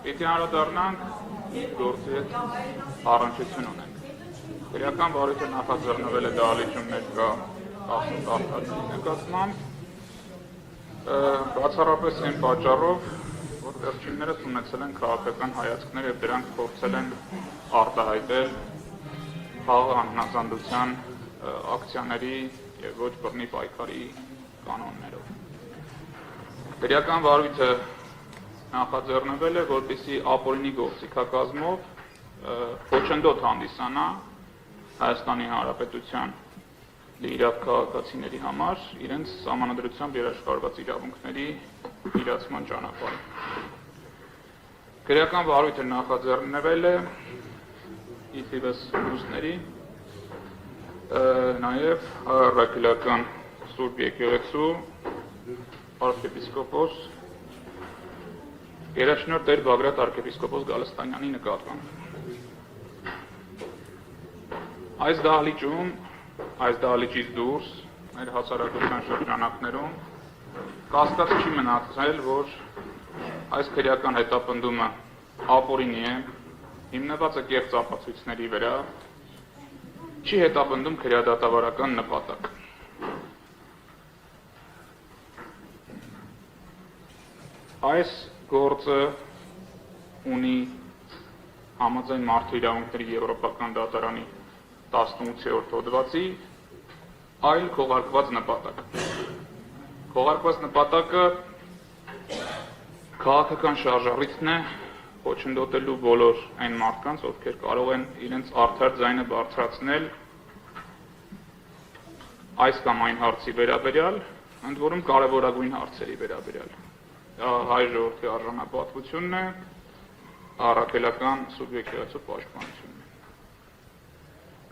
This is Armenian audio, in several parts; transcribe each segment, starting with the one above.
Պիտի անդրադառնանք գործի հետ առնչություն ունենք։ Քրեական վարույթը նախաձեռնվել է դահլիճում ներկա 10 տարի նկատմամբ, բացառապես այն պատճառով, որ վերջիններս ունեցել են քաղաքական հայացքներ եւ դրանք փորձել են արտահայտել խաղաղ անհնազանդության ակցիաների եւ ոչ բռնի պայքարի կանոններով։ Քրեական վարույթը նախաձեռնվել է, որպեսզի ապօրինի գործիքակազմով խոչընդոտ հանդիսանա Հայաստանի Հանրապետության լիիրավ քաղաքացիների համար իրենց սահմանադրությամբ երաշխավորված իրավունքների իրացման ճանապարհը։ Քրեական վարույթը նախաձեռնվել է ի թիվս ուսների, նաև առաքելական Սուրբ Եկեղեցու arczepiskopos Երաշնորհ Տեր Բագրատ arczepiskopos Գալստանյանի նկատմամբ։ Այս դահլիճում, այս դահլիճից դուրս, մեր հասարակության շրջանակներում կասկած չի մնացել, որ այս քրեական հետապնդումը ապօրինի է, հիմնված է կեղծ ապացույցների վրա, չի հետապնդում քրեադատավարական նպատակ։ Այս գործը ունի համաձայն մարդու իրավունքների եվրոպական դատարանի 18-րդ հոդվածի այլ քողարկված նպատակ։ Քողարկված նպատակը քաղաքական շարժառիթն է խոչընդոտելու բոլոր այն մարդկանց, ովքեր կարող են իրենց արդար ձայնը բարձրացնել այս կամ այն հարցի վերաբերյալ, ընդ որում կարևորագույն հարցերի վերաբերյալ։ Հայ ժողովրդի արժանապատվությունն է, առաքելական Սուրբ Եկեղեցու պաշտպանությունն է։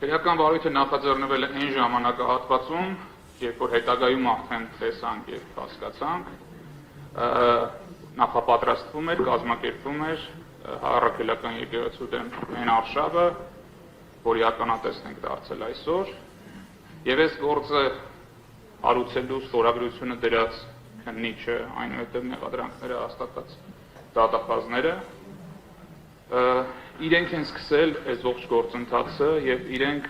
Քրեական վարույթը նախաձեռնվել է այն ժամանակահատվածում, երբ որ հետագայում արդեն տեսանք եւ հասկացանք, նախապատրաստվում էր, կազմակերպվում էր առաքելական եկեղեցու դեմ այն արշավը, որի ականատեսն ենք դարձել այսօր, եւ այս գործը հարուցելու ստորագրությունը դրած քննիչը, այնուհետև մեղադրանքները հաստատած դատախազները իրենք են սկսել այս ողջ գործընթացը եւ իրենք,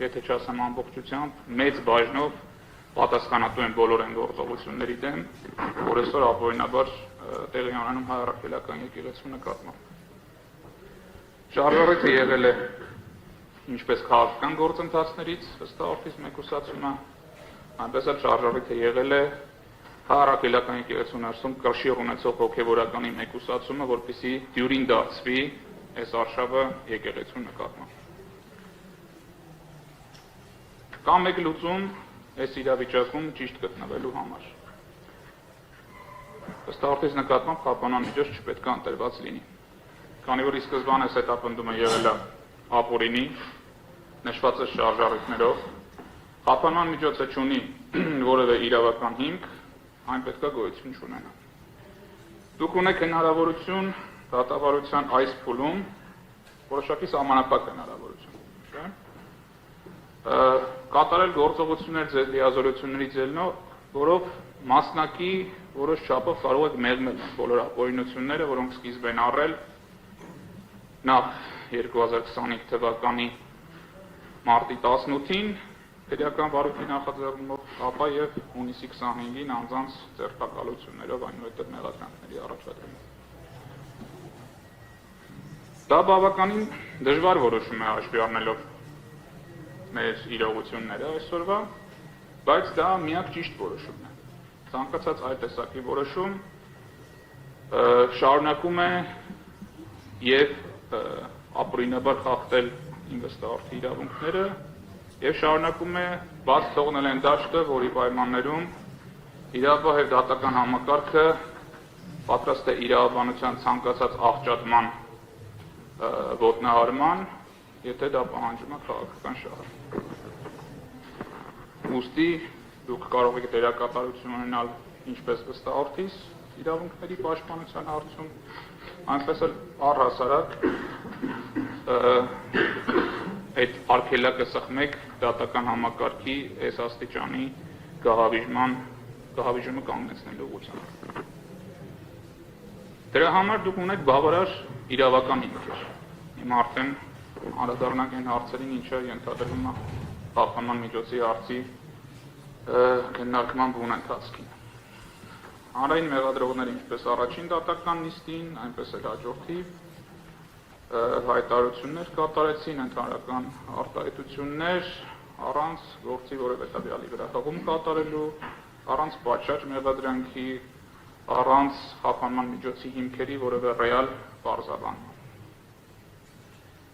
եթե չասեմ ամբողջությամբ, մեծ բաժնով պատասխանատու են բոլոր այն գործողությունների դեմ, որ այսօր ապօրինաբար տեղի ունենում հայ առաքելական եկեղեցու նկատմամբ։ Շարժառիթը եղել է ինչպես քաղաքական գործընթացներից, ըստ որդիս մեկուսացումը, այնպես էլ շարժառիթը եղել է առաքելական եկեղեցու ներսում կրշիռ ունեցող հոգևորականի մեկուսացումը, որպեսզի դյուրին դարձվի այս արշավը եկեղեցու նկատմամբ։ Կա մեկ լուծում այս իրավիճակում ճիշտ գտնվելու համար։ Ըստ որդիս նկատմամբ խափանման միջոց չպետք է ընտրված լինի։ Քանի որ ի սկզբանե հետապնդումը եղել է ապօրինի, նշված է շարժառիթներով, խափանման միջոցը չունի որևէ իրավական հիմք, այն պետք է գոյություն չունենա։ Դուք ունեք հնարավորություն դատավարության այս փուլում որոշակի սահմանափակ հնարավորություն, չէ՞, կատարել գործողություններ ձեր լիազորություններից ելնող, որով մասնակի որոշ չափով կարող եք մեղմել բոլոր ապօրինությունները, որոնք սկիզբ են առել նախ 2025 թվականի մարտի 18-ին քրեական վարույթի նախաձեռնումով, ապա եւ հունիսի 25-ին անձանց ձերբակալություններով, այնուհետև մեղադրանքների առաջադրումով։ Դա բավականին դժվար որոշում է հաշվի առնելով մեր իրողությունները այսօրվա, բայց դա միակ ճիշտ որոշումն է։ Ցանկացած այլ տեսակի որոշում շարունակում է եւ ապօրինաբար խախտել ինվեստորի իրավունքները եւ շարունակում է բաց թողնել այն դաշտը, որի պայմաններում իրավապահ եւ դատական համակարգը պատրաստ է իրավաբանության ցանկացած աղճատման ոտնահարման, եթե դա պահանջում է քաղաքական շահը։ Ուստի դուք կարող եք դերակատարություն ունենալ ինչպես վստահորդիս իրավունքների պաշտպանության հարցում, այնպես էլ առհասարակ այդ արգելակը սխմեք դատական համակարգի այս աստիճանի գահավիժումը կանգնեցնելու ուղղությամբ։ Դրա համար դուք ունեք բավարար իրավական հիմքեր։ Հիմա արդեն անդրադառնանք այն հարցերին, ինչը ենթադրվում է խափանման միջոցի հարցի քննարկման բուն ընթացքին։ Հանրային մեղադրողները ինչպես առաջին դատական նիստին, այնպես էլ հաջորդի հայտարարություններ կատարեցին, ընդհանրական արտահայտություններ առանց գործի որևէ տվյալի վրա հղում կատարելու, առանց պատշաճ մեղադրանքի, առանց խափանման միջոցի հիմքերի որևէ ռեալ պարզաբանման։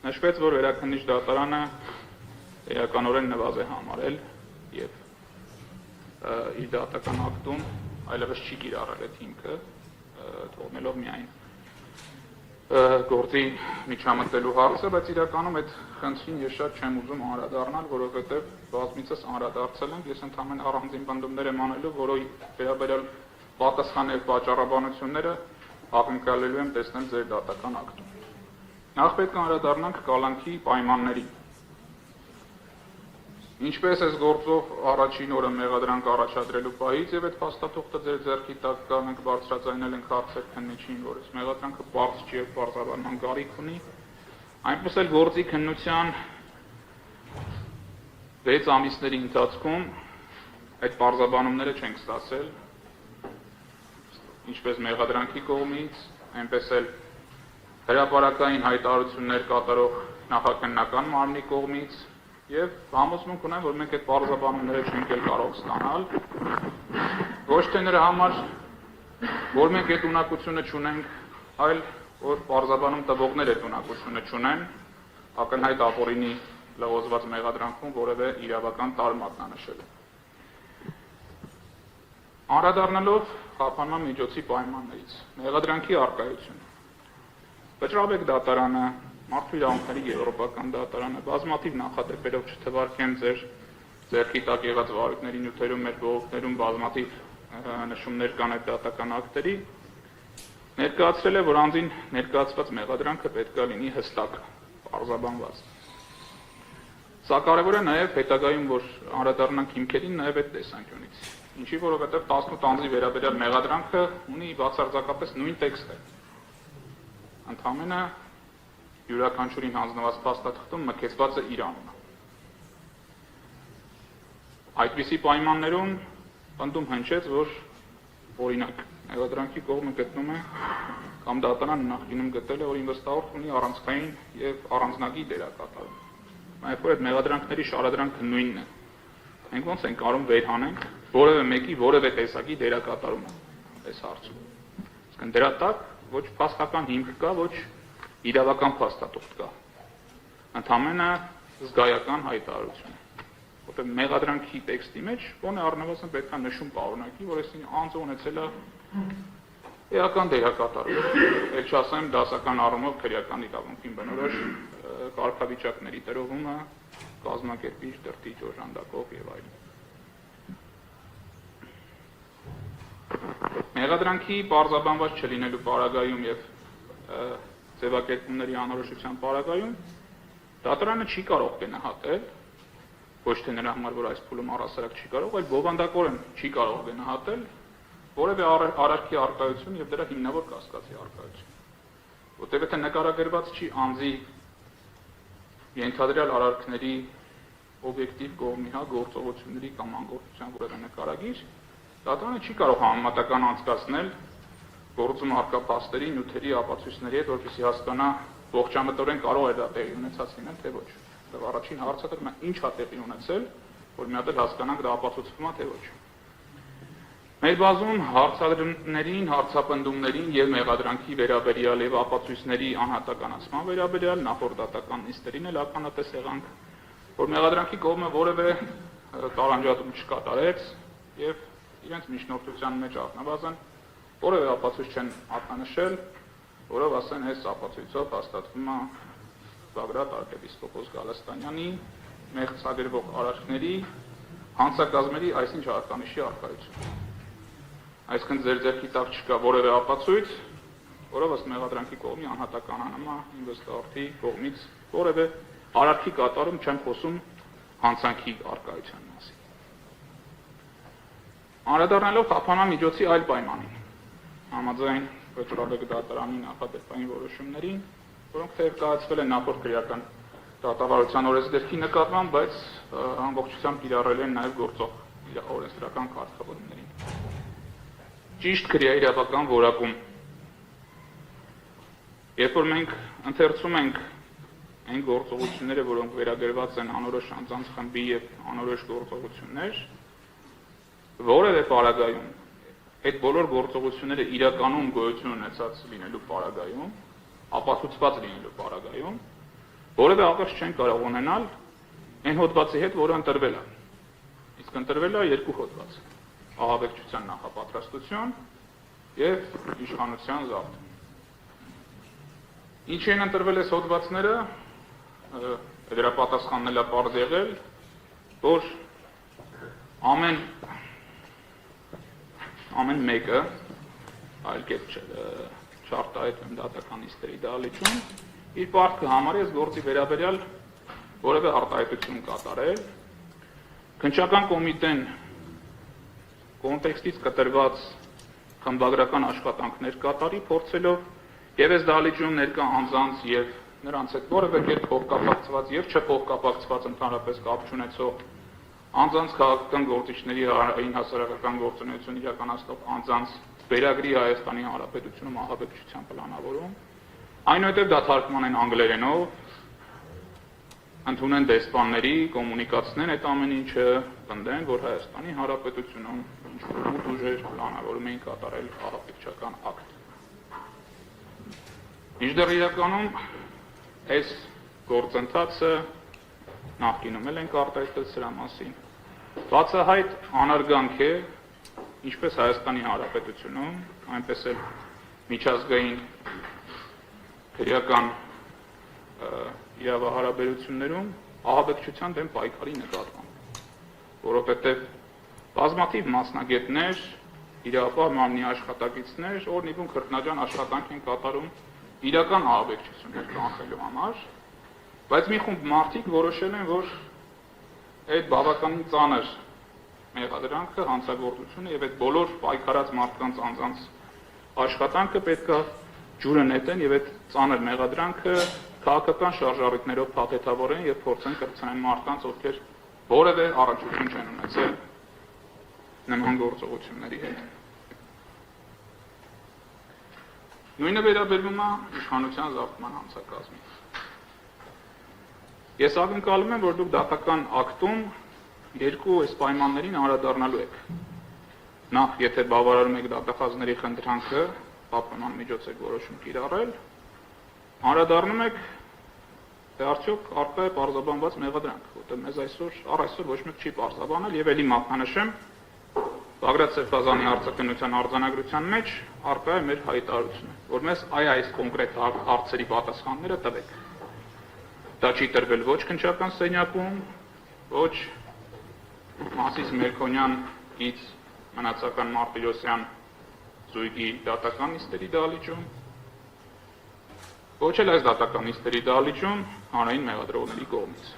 Նշվեց, որ վերաքննիչ դատարանը էականորեն նվազ է համարել եւ իր դատական ակտում այլևս չի կիրառել այդ հիմքը, թողնելով միայն գործի միջամտելու հարցը, բայց իրականում այդ խնդրին ես շատ չեմ ուզում անդրադառնալ, որովհետև բազմիցս անդրադարձել ենք, ես ընդհանրապես առանձին պնդումներ եմ անելու, որի վերաբերյալ պատասխան եւ պատճառաբանությունները ակնկալելու եմ տեսնել ձեր դատական ակտում։ Նախ պետք է անդրադառնանք կալանքի պայմաններին։ Ինչպես այս գործով առաջին օրը մեղադրանք առաջադրելու պահից եւ այդ փաստաթուղթը ձեր ձեռքի տակ կա, մենք բարձրաձայնել ենք հարցեր քննիչին, որ այս մեղադրանքը բարձ չի եւ բարձրաբանման կարիք ունի, այնպես էլ գործի քննության 6 ամիսների ընթացքում այդ բարձրաբանումները չենք ստացել, ինչպես մեղադրանքի կողմից, այնպես էլ հրապարակային հայտարարություններ կատարող նախաքննական մարմնի կողմից եւ համոզմունք ունեմ, որ մենք այդ բարձրաբանումները չենք էլ կարող ստանալ, ոչ թե նրա համար, որ մենք այդ ունակությունը չունենք, այլ որ բարձրաբանում տվողները այդ ունակությունը չունեն, ակնհայտ ապօրինի լղոզված մեղադրանքում որևէ իրավական տարր մատնանշելու։ Անդրադառնալով խափանման միջոցի պայմաններից, մեղադրանքի առկայությունը։ Վճռաբեկ դատարանը, Մարդու իրավունքների եվրոպական դատարանը, բազմաթիվ նախադեպերով չթվարկեմ ձեր ձեռքի տակ եղած վարույթների նյութերում, մեր բողոքներում բազմաթիվ նշումներ կան այդ դատական ակտերի, ներկայացրել է, որ անձին ներկայացված մեղադրանքը պետք է լինի հստակ, պարզաբանված։ Սա կարևոր է նաև հետագայում, որ անդրադառնանք հիմքերին, նաև այդ տեսանկյունից, ինչի որովհետև 18 անձի վերաբերյալ մեղադրանքը ունի բացարձակապես նույն տեքստը։ Ընդամենը յուրաքանչյուրին հանձնված փաստաթղթում մկեցված է իր անունը։ Այդպիսի պայմաններում պնդում հնչեց, որ օրինակ մեղադրանքի կողմը գտնում է կամ դատարանը նախկինում գտել է, որ ինվեստորը ունի առանցքային եւ առանձնագի դերակատարում։ Երբ որ այդ մեղադրանքների շարադրանքը նույնն է, մենք ոնց ենք կարող վերհանենք որևէ մեկի որևէ տեսակի դերակատարումը այս հարցում։ Իսկ դրա տակ ոչ փաստական հիմք կա, ոչ իրավական փաստաթուղթ կա։ Ընդամենը զգայական հայտարարություն։ Որտեղ մեղադրանքի տեքստի մեջ ո՞ն է առնվազն պետք է նշում պարունակի, որ այսինքն անձը ունեցել է էական դերակատարում։ Էլ չասեմ դասական առումով քրեական իրավունքին բնորոշ կարգավիճակների տրոհումը, կազմակերպիչ, դրդիչ, օժանդակող եւ այլն։ Մեղադրանքի պարզաբանված չլինելու պարագայում եւ ձևակերպումների անորոշության պարագայում դատարանը չի կարող գնահատել, ոչ թե նրա համար, որ այս փուլում առհասարակ չի կարող, այլ բովանդակորեն չի կարող գնահատել որևէ արարքի արկայություն եւ դրա հիմնավոր կասկածի արկայություն։ Որտեղ եթե նկարագրված չի անձի ենթադրյալ արարքների օբյեկտիվ կողմի գործողությունների կամ անգործության որևէ նկարագիր, դատարանը չի կարող համեմատական անցկացնել գործում առկա փաստերի, նյութերի, ապացույցների հետ, որպեսզի հասկանա ողջամտորեն կարող է դա տեղի ունեցած լինել, թե ոչ։ Եվ առաջին հարցը դեռ ինչ է տեղի ունեցել, որ մի հատ էլ հասկանանք դա ապացուցվում է, թե ոչ։ Մեր բազում հարցադրումներին, հարցապնդումներին եւ մեղադրանքի վերաբերյալ եւ ապացույցների անհատականացման վերաբերյալ նախորդ դատական նիստերին էլ ականատես եղանք, որ մեղադրանքի կողմը որևէ տարանջատում չկատարեց եւ իրենց միջնորդության մեջ առնվազն որևէ ապացույց չեն ակնանշել, որով ասեն այս ապացույցով հաստատվում է Բագրատ arczepiskopos Գալստանյանի մեղցագրվող արարքների հանցակազմերի այսինչ հատկանիշի առկայություն։ Այսինքն ձեր ձեռքի տակ չկա որևէ ապացույց, որով ըստ մեղադրանքի կողմի անհատականանում է ինվեստորի կողմից որևէ արարքի կատարում, չեմ խոսում հանցանքի առկայության մասին։ Անդրադառնալով խափանման միջոցի այլ պայմանին, համաձայն վճռաբեկ դատարանի նախադեպային որոշումներին, որոնք թեև կայացվել են նախորդ քրեական դատավարության օրենսգրքի նկատմամբ, բայց ամբողջությամբ կիրառել են նաև գործող օրենսդրական կարգավորումներին։ Ճիշտ քրեաիրավական որակում։ Երբ որ մենք ընթերցում ենք այն գործողությունները, որոնք վերագրված են անորոշ անձանց խմբի եւ անորոշ գործողություններ, որևէ պարագայում այդ բոլոր գործողությունները իրականում գոյություն ունեցած լինելու պարագայում, ապացուցված լինելու պարագայում, որևէ աղերս չեն կարող ունենալ այն հոդվածի հետ, որը ընտրվել է։ Իսկ ընտրվել է երկու հոդված՝ ահաբեկչության նախապատրաստություն եւ իշխանության զավթում։ Ինչ են ընտրվել այս հոդվածները, դրա պատասխանն է պարզ եղել, որ ամեն մեկը, այլ կերպ չարտահայտվեմ դատական նիստերի դահլիճում, իր պարտքը համարի այս գործի վերաբերյալ որևէ արտահայտություն կատարել, քննչական կոմիտեն կոնտեքստից կտրված խմբագրական աշխատանքներ կատարի, փորձելով եւ այս դահլիճում ներկա անձանց եւ նրանց հետ որևէ կերպ փոխկապակցված եւ չփոխկապակցված ընդհանրապես կապ չունեցող անձանց քաղաքական գործիչների հանրային հասարակական գործունեություն իրականացնող անձանց վերագրի Հայաստանի Հանրապետությունում ահաբեկչության պլանավորում, այնուհետև դա թարգմանեն անգլերենով, ընդունեն դեսպանների, կոմունիկացնեն այդ ամեն ինչը, պնդեն, որ Հայաստանի Հանրապետությունում ինչ-որ մութ ուժեր պլանավորում էին կատարել ահաբեկչական ակտ։ Մինչդեռ իրականում այս գործընթացը նախկինում էլ ենք արտահայտել սրա մասին։ Բացահայտ անարգանք է ինչպես Հայաստանի Հանրապետությունում, այնպես էլ միջազգային քրեական իրավահարաբերություններում ահաբեկչության դեմ պայքարի նկատմամբ, որովհետև բազմաթիվ մասնագետներ, իրավապահ մարմնի աշխատակիցներ օրնիվում քրտնաջան աշխատանք են կատարում իրական ահաբեկչություններ կանխելու համար, բայց մի խումբ մարդիկ որոշել են, որ այդ բավականին ծանր մեղադրանքը, հանցագործությունը եւ այդ բոլոր պայքարած մարդկանց անձանց աշխատանքը պետք է ջուրը նետեն եւ այդ ծանր մեղադրանքը քաղաքական շարժառիթներով փաթեթավորեն եւ փորձեն կրկնեն մարդկանց, ովքեր որևէ առնչություն չեն ունեցել նման գործողությունների հետ։ Նույնը վերաբերվում է իշխանության զավթման հանցակազմին։ Ես ակնկալում եմ, որ դուք դատական ակտում երկու այս պայմաններին անդրադառնալու եք։ Նախ, եթե բավարարում եք դատախազների խնդրանքը, պաշտպանման միջոց եք որոշում կիրառել, անդրադառնում եք, թե արդյոք առկա է պարզաբանված մեղադրանք, որտեղ մեզ այսօր ոչ մեկ չի պարզաբանել եւ ելի մատնանշեմ, Բագրատ Սևազանի արձակնության արձանագրության մեջ առկա է մեր հայտարարությունը, որ մեզ այս կոնկրետ հարցերի պատասխանները տվեք։ Դա չի տրվել ոչ քննչական սենյակում, ոչ Մասիս Մերքոնյան գից Մնացական Մարտիրոսյան զույգի դատական նիստերի դահլիճում, ոչ էլ այս դատական նիստերի դահլիճում հանրային մեղադրողների կողմից։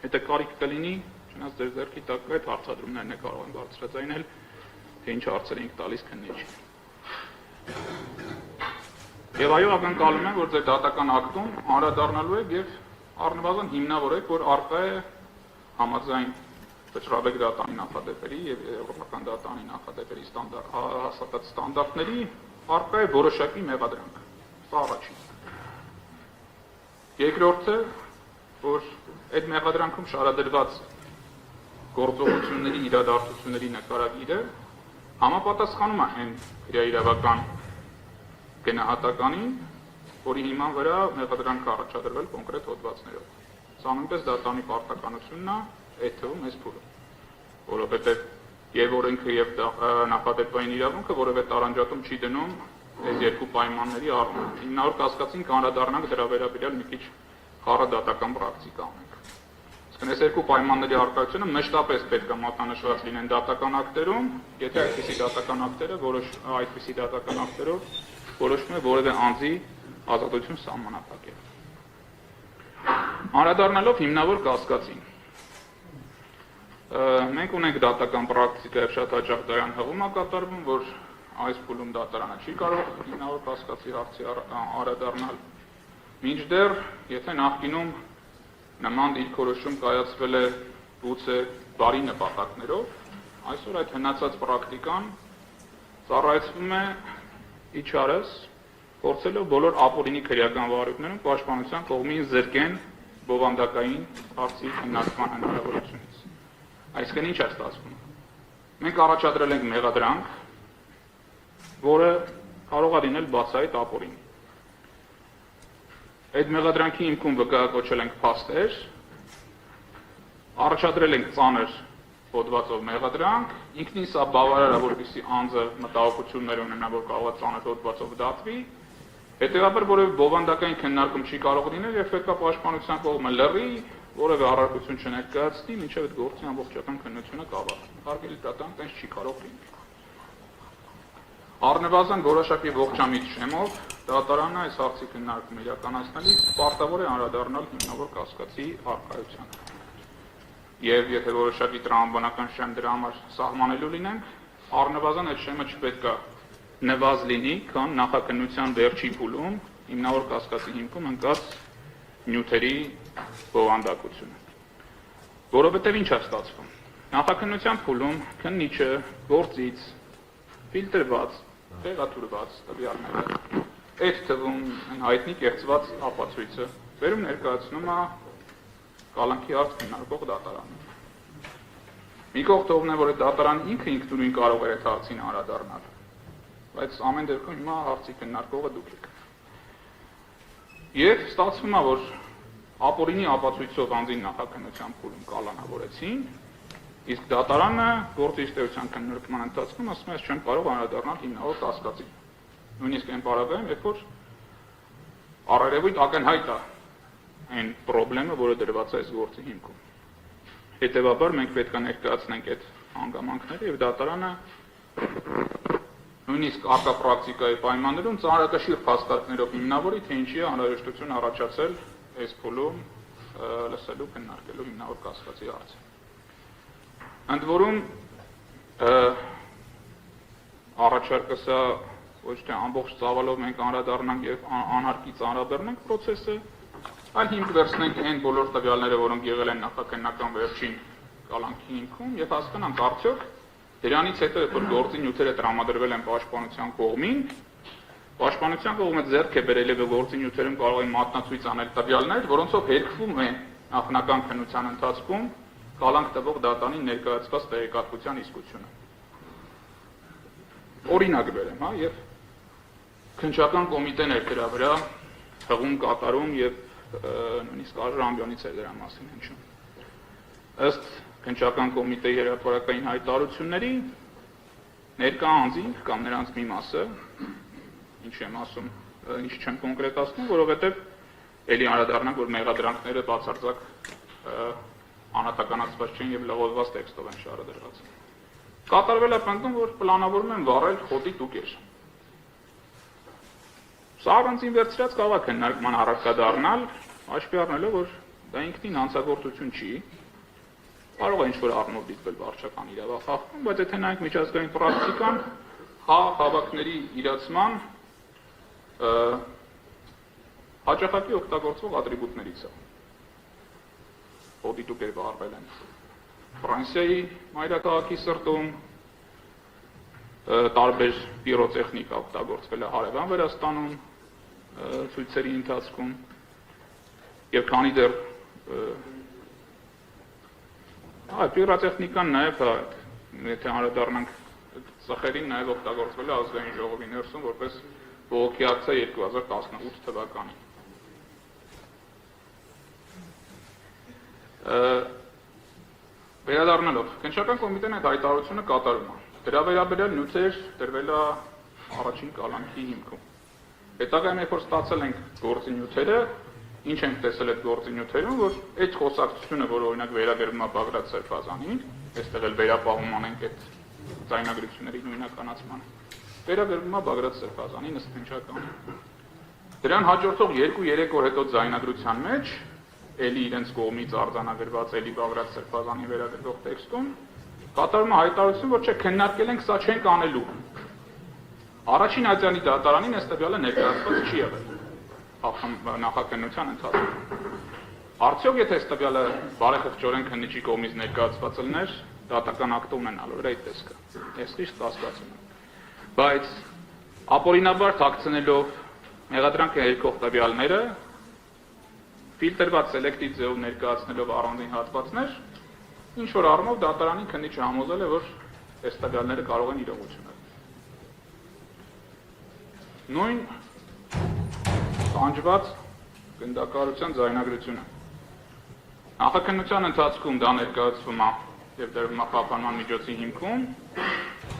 Եթե կարիք կլինի, չնայած ձեր ձեռքի տակ այդ հարցադրումներն է կարող են բարձրաձայնել, թե ինչ հարցեր ենք տալիս քննիչին։ Եվ այո, ակնկալում եմ, որ ձեր դատական ակտում անդրադառնալու եք եւ առնվազն հիմնավորեք, որ առկա է համաձայն վճռաբեկ դատանի նախադեպերի եւ եվրոպական դատանի նախադեպերի հաստատած ստանդարտների առկա է որոշակի մեղադրանք։ Սա առաջին։ Երկրորդը, որ այդ մեղադրանքում շարադրված գործողությունների իրադարձությունների նկարագիրը համապատասխանում է այն քրեաիրավական գնահատականին, որի հիման վրա մեղադրանքը առաջադրվել կոնկրետ հոդվածներով։ Սա նույնպես դատանի պարտականությունն է, այդ թվում այս փուլը, որովհետև եւ օրենքը եւ նախադեպային իրավունքը որևէ տարանջատում չի դնում այս երկու պայմանների առումով։ Հիմնավոր կասկածին կանդրադառնանք դրա վերաբերյալ մի քիչ խառը դատական պրակտիկա ունենք։ Իսկ այս երկու պայմանների առկայությունը մշտապես պետք է մատնանշված լինեն դատական ակտերում, եթե այդպիսի դատական ակտերով որոշվում է որևէ անձի ազատություն սահմանափակել։ Անդրադառնալով հիմնավոր կասկածին, մենք ունենք դատական պրակտիկա եւ շատ հաճախ դրան հղում է կատարվում, որ այս փուլում դատարանը չի կարող հիմնավոր կասկածի հարցի անդրադառնալ, մինչդեռ, եթե նախկինում նման դիրքորոշում կայացվել է գուցե բարի նպատակներով, այսօր այդ հնացած պրակտիկան ծառայեցվում է իչարս, փորձելով բոլոր ապօրինի քրեական վարույթներում պաշտպանության կողմին զրկեն բովանդակային հարցի քննարկման հնարավորությունից։ Այսինքն ինչ է ստացվում։ Մենք առաջադրել ենք մեղադրանք, որը կարող է լինել բացահայտ ապօրինի։ Այդ մեղադրանքի հիմքում վկայակոչել ենք փաստեր, առաջադրել ենք ծանր հոդվածով մեղադրանք, ինքնին սա բավարար է, որպեսզի անձը մտահոգություններ ունենա, որ կարող է ծանր հոդվածով դատվի, հետևաբար որևէ բովանդակային քննարկում չի կարող լինել եւ պետք է պաշտպանության կողմը լռի, որևէ առարկություն չներկայացնի, մինչեւ այդ գործի ամբողջական քննությունը կավարտվի։ Հարգելի դատարան, տենց չի կարող լինել։ Առնվազն որոշակի ողջամիտ շեմով դատարանը այս հարցի քննարկումը իրականացնելիս պարտավոր է անդրադառնալ հիմնավոր կասկածի առկայությանը։ Եվ եթե որոշակի տրամաբանական շեմ դրա համար սահմանելու լինենք, առնվազն այդ շեմը չպետք է նվազ լինի, քան նախաքննության վերջի փուլում հիմնավոր կասկածի հիմքում ընկած նյութերի բովանդակությունը։ Որովհետև ինչ է ստացվում։ Նախաքննության փուլում քննիչը գործից ֆիլտրված, տեղաթուրված տվյալները, այդ թվում հայտնի կեղծված ապացույցը վերում ներկայացնում է կալանքի հարց քննարկող դատարանը։ Մի կողմ թողն է, որ այդ դատարանը ինքը ինքնուրույն կարող է այդ հարցին անդրադառնալ, բայց ամեն դեպքում հիմա հարցի քննարկողը դուք եք։ Եվ ստացվում է, որ ապօրինի ապացույցով անձին նախաքննության փուլում կալանավորեցին, իսկ դատարանը գործի իշխեցության քննարկման ընթացքում ասում է, չեմ կարող անդրադառնալ հիմնավոր կասկածին։ Նույնիսկ այն պարագայում, երբ որ առերևույթ ակնհայտ է այն խնդրումը, որը դրված է այս գործի հիմքում։ Հետևաբար մենք պետք է ներկայացնենք այդ հանգամանքները եւ դատարանը նույնիսկ արկա պրակտիկայի պայմաններում ծանրակշիռ փաստարկներով հիմնավորի, թե ինչի է անհրաժեշտություն առաջացել այս փուլում լսելու քննարկելու հիմնավոր կասկածի հարցը։ Ընդ որում առաջարկը սա ոչ թե ամբողջ ծավալով մենք անդրադառնանք եւ անհարկից անդրադառնանք process-ը, այլ հիմք վերցնենք այն բոլոր տվյալները, որոնք եղել են նախաքննական վերջին կալանքի հիմքում եւ հասկանանք արդյոք դրանից հետո երբ որ գործի նյութերը տրամադրվել են պաշտպանության կողմին, պաշտպանության կողմը ձեռք է բերել եւ գործի նյութերում կարող են մատնացույց անել տվյալներ, որոնցով հերքվում է նախնական քննության ընթացքում կալանք տվող դատանին ներկայացված տեղեկատվության իսկությունը։ Օրինակ բերեմ, հա, եւ քննչական կոմիտեն էր դրա վրա հղում կատարում եւ նույնիսկ Արժանամբյանից էր դրա մասին հնչում։ Ըստ քննչական կոմիտեի հրապարակային հայտարարությունների ներկա անձին կամ նրանց մի մասը, ինչ եմ ասում, ինչ չեմ կոնկրետացնում, որովհետեւ ելի անդրադառնանք, որ մեղադրանքները բացարձակ անհատականացված չեն եւ լողոզված տեքստով են շարադրված։ Կատարվել է պնդում, որ պլանավորում են վառել խոտի տուկեր։ Սա առանցին վերցրած կարող է քննարկման առարկա դառնալ, հաշվի առնելով, որ դա ինքնին հանցագործություն չի, կարող է ինչ-որ առումով դիտվել վարչական իրավախախտում, բայց եթե նայենք միջազգային պրակտիկան, հավաքների իրացման հաճախակի օգտագործվող ատրիբուտներից է։ Խոտի տուկեր վառվել են Ֆրանսիայի մայրաքաղաքի սրտում, տարբեր պիրոտեխնիկա օգտագործվել է Հարևան Վրաստանում ցույցերի ընթացքում եւ քանի դեռ պիրոտեխնիկան նաեւ եթե անդրադառնանք ծխերին նաեւ օգտագործվել է ազգային ժողովի ներսում որպես բողոքի ակցիա 2018 թվականին։ Վերադառնալով, քննչական կոմիտեն այդ հայտարարությունը կատարում է։ Դրա վերաբերյալ նյութեր տրվել է առաջին կալանքի հիմքում։ Հետագայում երբ որ ստացել ենք գործի նյութերը, ինչ ենք տեսել այդ գործի նյութերում, որ այդ խոսակցությունը, որ օրինակ վերագրվում է Բագրատ Սրբազանին, այստեղ էլ վերապահում անենք այդ ձայնագրությունների նույնականացմանը, վերագրվում է Բագրատ Սրբազանին ըստ քննչականի։ Դրան հաջորդող 2-3 օր հետո ձայնագրության մեջ էլի իրենց կողմից արձանագրված էլի Բագրատ Սրբազանի վերագրվող տեքստում կատարում է հայտարարություն, որ չէ քննարկել ենք, սա չենք անելու։ Առաջին ատյանի դատարանին այս տվյալը ներկայացված չի եղել նախաքննության ընթացքում։ Արդյոք եթե այս տվյալը բարեխղճորեն քննիչի կողմից ներկայացված լիներ, դատական ակտը ունենալու էր այդ տեսքը։ Ես ճիշտ կասկածում եմ։ Բայց ապօրինաբար թաքցնելով մեղադրանքը հերքող տվյալները, ֆիլտրված սելեկտիվ ձևով ներկայացնելով առանձին հատվածներ, ինչ որ առումով դատարանի քննիչը համոզել է, որ այս տվյալները կարող են իրողություն լինել։ Նույն տանջված գնդակահարության ձայնագրությունը։ Նախաքննության ընթացքում դա ներկայացվում է եւ դրվում է խափանման միջոցի հիմքում,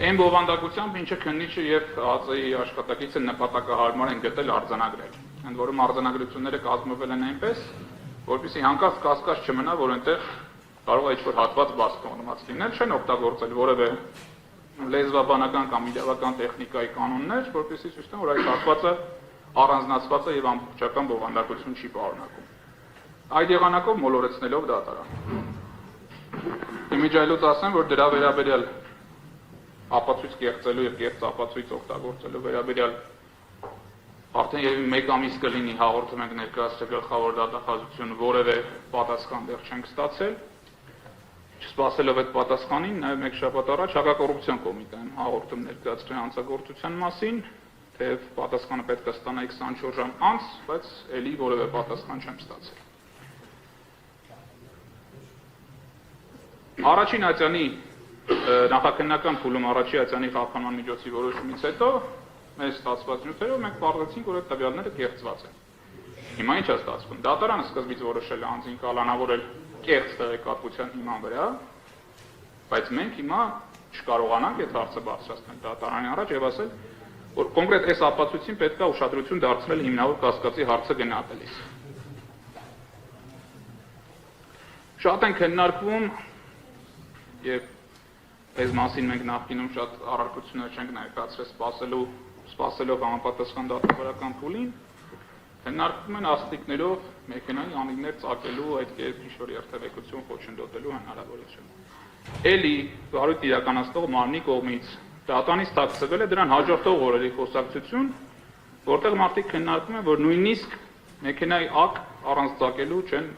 այն բովանդակությամբ, ինչը քննիչը եւ ԱԾ-ի աշխատակիցը նպատակահարմար են գտել արձանագրել։ Ընդ որում արձանագրությունները կազմվել են այնպես, որպեսզի հանկարծ կասկած չմնա, որ այնտեղ կարող է ինչ-որ հատված բաց կողմած լինել, չեն օգտագործել որևէ լեզվաբանական կամ իրավական տեխնիկայի կանոններ, որպեսզի ցույց տան, որ այս հատվածը առանձնացված է եւ ամբողջական բովանդակություն չի պարունակում։ Այդ եղանակով մոլորեցնելով դատարան։ Իմիջայլոց ասեմ, որ դրա վերաբերյալ ապացույց կեղծելու եւ կեղծ ապացույց օգտագործելու վերաբերյալ արդեն եւ 1 ամիս կլինի հաղորդում ենք ներկայացրել գլխավոր դատախազությունը, որևէ պատասխան դեռ չենք ստացել։ Չսպասելով այդ պատասխանին, նաեւ 1 շաբաթ առաջ հակակոռուպցիոն կոմիտեն հաղորդում ներկայացրել հանցագործության մասին, թեև պատասխանը պետք է ստանայի 24 ժամ անց, բայց ելի որևէ պատասխան չեմ ստացել։ Առաջին ատյանի նախաքննական փուլում առաջի ատյանի խափանման միջոցի որոշումից հետո մեր ստացված նյութերով մենք պարզեցինք, որ այդ տվյալները կեղծված են։ Հիմա ինչ է ստացվում։ Դատարանը սկզբից որոշել է անձին կալանավորել կեղծ տեղեկատվության հիման վրա, բայց մենք հիմա չկարողանանք այդ հարցը բարձրացնել դատարանի առաջ եւ ասել, որ կոնկրետ այս ապացույցին պետք է ուշադրություն դարձնել հիմնավոր կասկածի հարցը գնահատելիս։ Շատ են քննարկվում եւ այս մասին մենք նախկինում շատ առարկություններ չենք ներկայացրել սպասելով համապատասխան դատավարական փուլին, քննարկվում են աստիճներով մեքենայի անիվներ ծակելու այդ կերպ ինչ-որ երթևեկություն խոչընդոտելու հնարավորությունը։ Էլի վարույթ իրականացնող մարմնի կողմից դատանից թաքցվել է դրան հաջորդող օրերի խոսակցություն, որտեղ մարդիկ քննարկում են, որ նույնիսկ մեքենայի ակ առանց ծակելու չեն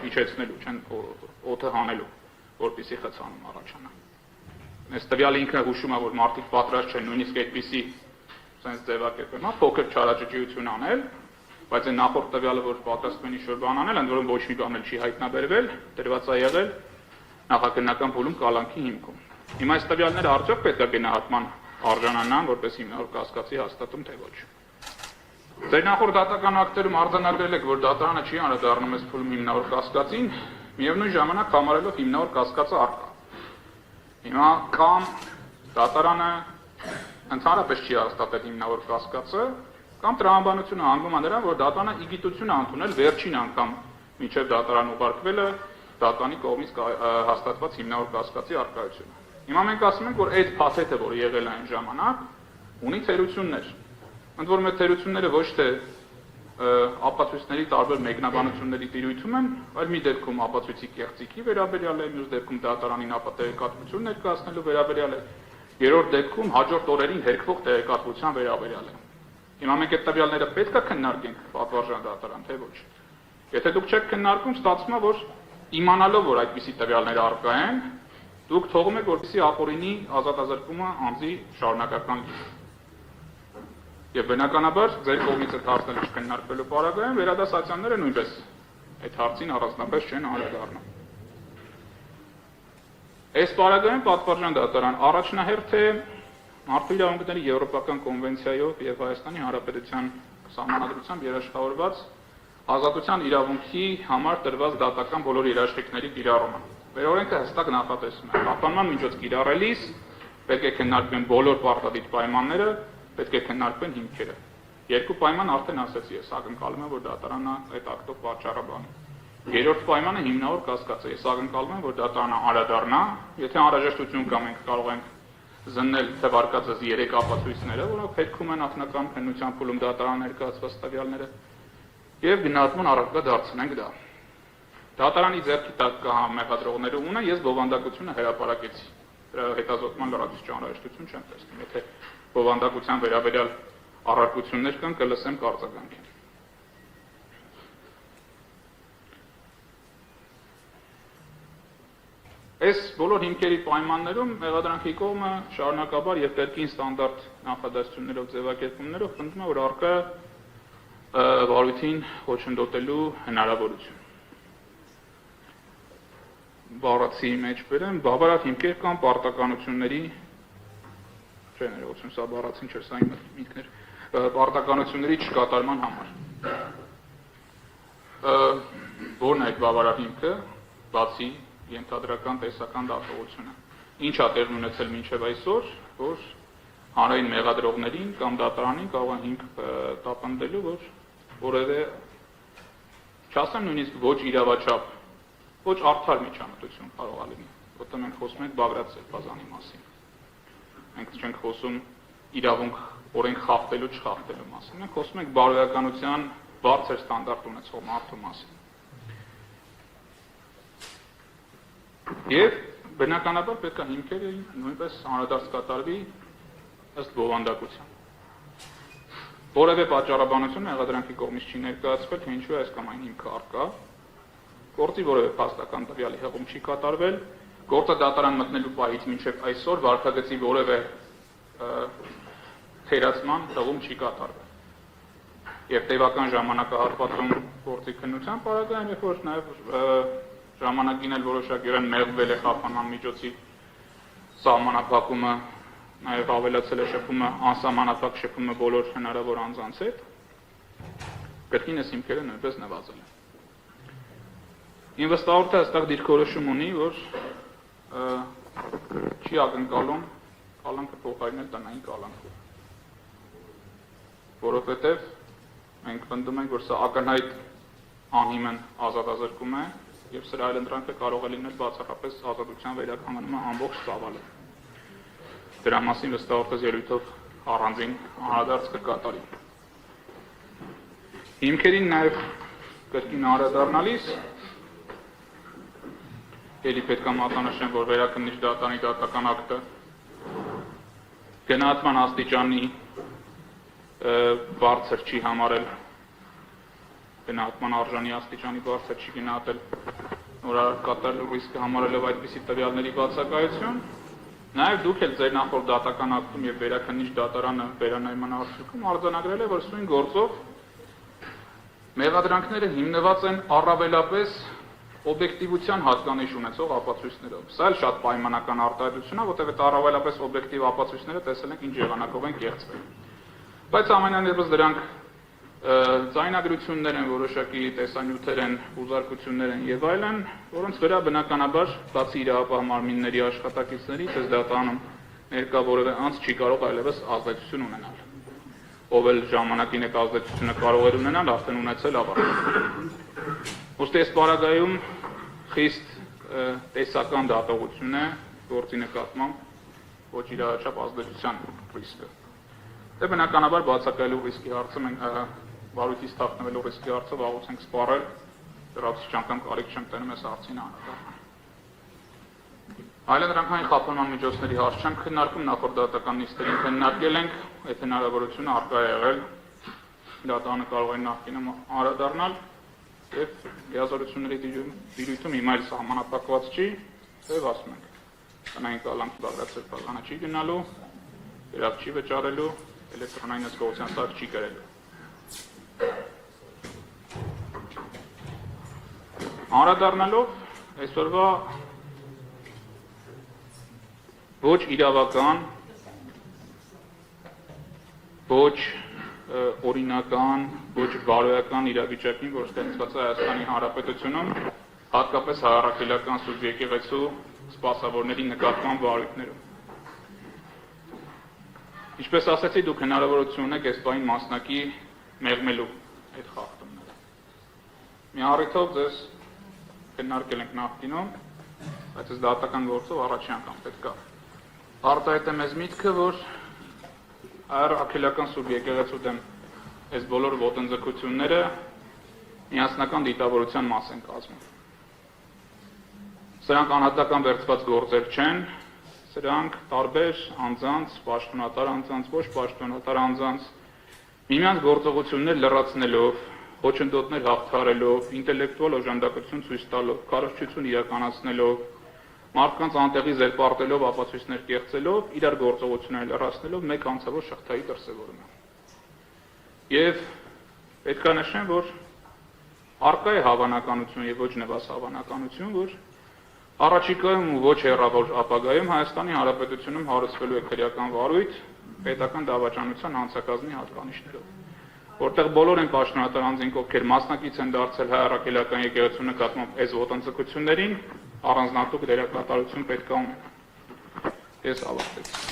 իջեցնելու, չեն օդը հանելու, որպեսզի խցանում առաջանա։ Այս տվյալը ինքը հուշում է, որ մարդիկ պատրաստ չեն նույնիսկ այդպիսի sense ձևակերպել, փոքր չարաճճիություն անել, բայց այն նախորդ տվյալը, որ պատրաստվում են ինչ-որ բան անել, ընդ որում ոչ մի բան էլ չի հայտնաբերվել, դրված է եղել նախաքննական փուլում կալանքի հիմքում։ Հիմա այս տվյալները արդյոք պետք է գնահատման արժանանան, որպես հիմնավոր կասկածի հաստատում, թե ոչ։ Ձեր նախորդ դատական ակտերում արձանագրել եք, որ դատարանը չի անդրադառնում այս փուլում հիմնավոր կասկածին, միևնույն ժամանակ համարելով հիմնավոր կասկածը առկա։ Հիմա կամ դատարանը ընդհանրապես չի հաստատել հիմնավոր կասկածը, կամ տրամաբանությունը հանգում է նրան, որ դատարանը իգիտություն է ընդունել վերջին անգամ մինչև դատարան ուղարկվելը դատարանի կողմից հաստատված հիմնավոր կասկածի առկայությունը։ Հիմա մենք ասում ենք, որ այդ փաթեթը, որ եղել է այն ժամանակ, ունի թերություններ։ Ընդ որում այդ թերությունները ոչ թե ապացույցների տարբեր մեկնաբանությունների տիրույթում են, այլ մի դեպքում ապացույցի կեղծիքի վերաբերյալ է, մյուս դեպքում դատարանին ապատեղեկատվություն ներկայացնելու վերաբերյալ է, երրորդ դեպքում հաջորդ օրերին հերքվող տեղեկատվության վերաբերյալ է։ Հիմա մենք այդ տվյալները պետք է քննարկենք պատվարժան դատարան, թե ոչ։ Եթե դուք չեք քննարկում, ստացվում է, որ իմանալով, որ այդպիսի տվյալներ առկա են, դուք թողում եք, որպեսզի ապօրինի ազատազրկումը անձի շարունակական լինի։ Եվ բնականաբար ձեր կողմից այդ հարցները չքննարկվելու պարագայում վերադասացիաները նույնպես այդ հարցին առանձնապես չեն անդրադառնում։ Այս պարագայում պատվարժան դատարան առաջնահերթ է մարդու իրավունքների եվրոպական կոնվենցիայով եւ Հայաստանի Հանրապետության սահմանադրությամբ երաշխավորված ազատության իրավունքի համար տրված դատական բոլոր երաշխիքների կիրառումը։ Վերօրենքը հստակ նախատեսում է խափանման միջոց կիրառելիս պետք է քննարկվեն բոլոր պարտադիր պայմանները, պետք է քննարկվեն հիմքերը։ Երկու պայման արդեն ասեցի ես, ակնկալում եմ, որ դատարանը այդ ակտով պատճառաբանի։ Երրորդ պայմանը հիմնավոր կասկած է։ Ես ակնկալում եմ, որ դատարանը անդրադառնա, եթե անհրաժեշտություն կա, մենք կարող ենք զննել թվարկածս 3 ապացույցները, որոնք հետքում են նախնական քննության փուլում դատարան ներկայացված տվյալները, եւ գնահատման առարկա դարձնենք դա։ Դատարանի ձեռքի տակ կա մեղադրողները ունը, ես բովանդակությունը հրապարակեցի։ Դրա հետազոտման լրացուցիչ անհրաժեշտություն չեմ տեսնում։ Եթե բովանդակության վերաբերյալ առարկություններ կան, կլսեմ կարծականքին։ Այս բոլոր հիմքերի պայմաններում մեղադրանքի կողմը շարունակաբար եւ կրկին ստանդարտ նախադասություններով ձևակերպումներով պնդում է, որ առկա վարույթին խոչընդոտելու հնարավորություն։ Բառացի մեջ բերեմ, բավարար հիմքեր կան պարտականությունների, չէ, ներողություն, սա բառացին չէր, սա իմ միտքն էր, պարտականությունների չկատարման համար։ Որն է այդ բավարար հիմքը, բացի ենթադրական տեսական դատողությունը։ Ինչ է տեղի ունեցել մինչև այսօր, որ հանրային մեղադրողներին կամ դատարանին կարող է հիմք տապանդելու, որ որևէ չասեմ նույնիսկ ոչ իրավաչափ, ոչ արդար միջամտություն կարող է լինի, որտեղ մենք խոսում ենք Բագրատ Սրբազանի մասին։ Մենք չենք խոսում իրավունք օրենք խախտելու, չխախտելու մասին։ Մենք խոսում ենք բարոյականության բարձր ստանդարտ ունեցող մարդու մասին։ Եվ բնականաբար պետք է հիմքերը նույնպես անդրադարձ կատարվի ըստ բովանդակության։ Որևէ պատճառաբանություն մեղադրանքի կողմից չի ներկայացվել, թե ինչու է այս կամ այն հիմքը առկա, գործի որևէ փաստական տվյալի հղում չի կատարվել, գործը դատարան մտնելու պահից մինչև այսօր վարքագծի որևէ թերացման հղում չի կատարվել։ Եվ տևական ժամանակահատվածում գործի քննության պարագայում, երբ որ նաև ժամանակին էլ որոշակիորեն մեղվել է խափանման միջոցի սահմանափակումը, նաև ավելացել է շփումը, անսահմանափակ շփումը բոլոր հնարավոր անձանց հետ, կրկին այս հիմքերը նույնպես նվազել են։ Իմ վստահորդը հստակ դիրքորոշում ունի, որ չի ակնկալում կալանքը փոխարինել տնային կալանքով, որովհետև մենք պնդում ենք, որ սա ակնհայտ անհիմն ազատազրկում է և սրա այլընտրանքը կարող է լինել բացառապես ազատության վերականգնումը ամբողջ ծավալը։ Դրա մասին վստահորդս ելույթով առանձին անդրադարձ կկատարի։ Հիմքերին նաև կրկին անդրադառնալիս ելի պետք է մատնանշեմ, որ վերաքննիչ դատարանի դատական ակտը գնահատման աստիճանի բարձր չի համարել, գնահատման արժանի աստիճանի բարձր չի գնահատել նորակատարելու ռիսկը համարելով այդպիսի տվյալների բացակայություն, նաև դուք էլ ձեր նախորդ դատական ակտում և վերաքննիչ դատարանը վերանայման արդյունքում արձանագրել է, որ սույն գործով մեղադրանքները հիմնված են առավելապես օբյեկտիվության հատկանիշ ունեցող ապացույցներով։ Սա էլ շատ պայմանական արտահայտություն է, որտեղ այդ առավելապես օբյեկտիվ ապացույցները տեսել ենք ինչ եղանակով են կեղծվել։ Բայց ամենաներևս դրանք ձայնագրություններ են, որոշակի տեսանյութեր են, ուզարկություններ են եւ այլն, որոնց վրա բնականաբար բացի իրավապահ մարմինների աշխատակիցներից այս դատարանում ներկա որևէ անձ չի կարող այլևս ազդեցություն ունենալ։ Ով էլ ժամանակին այդ ազդեցությունը կարող էր ունենալ, արդեն ունեցել ավարտել։ Ուստի այս պարագայում խիստ տեսական դատողություն է գործի նկատմամբ ոչ իրավաչափ ազդեցության ռիսկը։ Դե բնականաբար բացակայելու ռիսկի հարցը մենք վարույթից թաքնվելու ռիսկի հարցը վաղուց ենք սպառել, դրանից չանգամ կարիք չեմ տենում այս հարցին անդրադառնալ։ Այլընտրանքային խափանման միջոցների հարց չենք քննարկում, նախորդ դատական նիստերին քննարկել ենք, այդ հնարավորությունը առկա է եղել, դատարանը կարող է նախկինում անդրադառնալ եւ լիազորությունների դիրույթում հիմա էլ սահմանափակված չի, եւ ասում ենք տնային կալանքի Բագրատ Սրբազանը չի գնալու, երաք չի վճարելու, էլեկտրոնային հսկողության սարք չի կրելու։ Անդրադառնալով այսօրվա ոչ իրավական, ոչ օրինական, ոչ բարոյական իրավիճակին, որ ստեղծված է Հայաստանի Հանրապետությունում, հատկապես հայ-առաքելական սուբյեկտիվեցու սպասավորների նկատմամբ վարույթներում։ Ինչպես ասացի, դուք հնարավորություն ունեք այս բային մասնակի մեղմելու այդ խախտումները։ Մի առիթով ձեզ քննարկել ենք նախկինում, բայց այս դատական գործով առաջի անգամ պետք է արտահայտեմ այս միտքը, որ առաքելական սուբյեկտիվեցու դեմ այս բոլոր ոտնձգությունները միասնական դիտավորության մաս են կազմում։ Սրանք անհատական վերցված գործեր չեն, Սրանք տարբեր անձանց, պաշտոնատար անձանց, ոչ պաշտոնատար անձանց միմյանց գործողություններ լրացնելով, խոչընդոտներ հաղթարելով, ինտելեկտուալ օժանդակություն ցույց տալով, քարոզչություն իրականացնելով, մարդկանց անտեղի զերպարտելով, ապացույցներ կեղծելով, իրար գործողություններ լրացնելով մեկ անձավոր շղթայի դրսևորում է։ Եվ պետք է նշեմ, որ առկա է հավանականություն եւ ոչ նվազ հավանականություն, որ առաջիկայում ու ոչ հեռավոր ապագայում Հայաստանի Հանրապետությունում հարուցվելու է քրեական վարույթ պետական դավաճանության հանցակազմի հատկանիշներով, որտեղ բոլոր են պաշտոնատար անձինք, ովքեր մասնակից են դարձել հայ առաքելական եկեղեցու նկատմամբ այս ոտնձգություններին, առանձնատուկ դերակատարություն պետք է ունենան։ Ես ավարտեցի։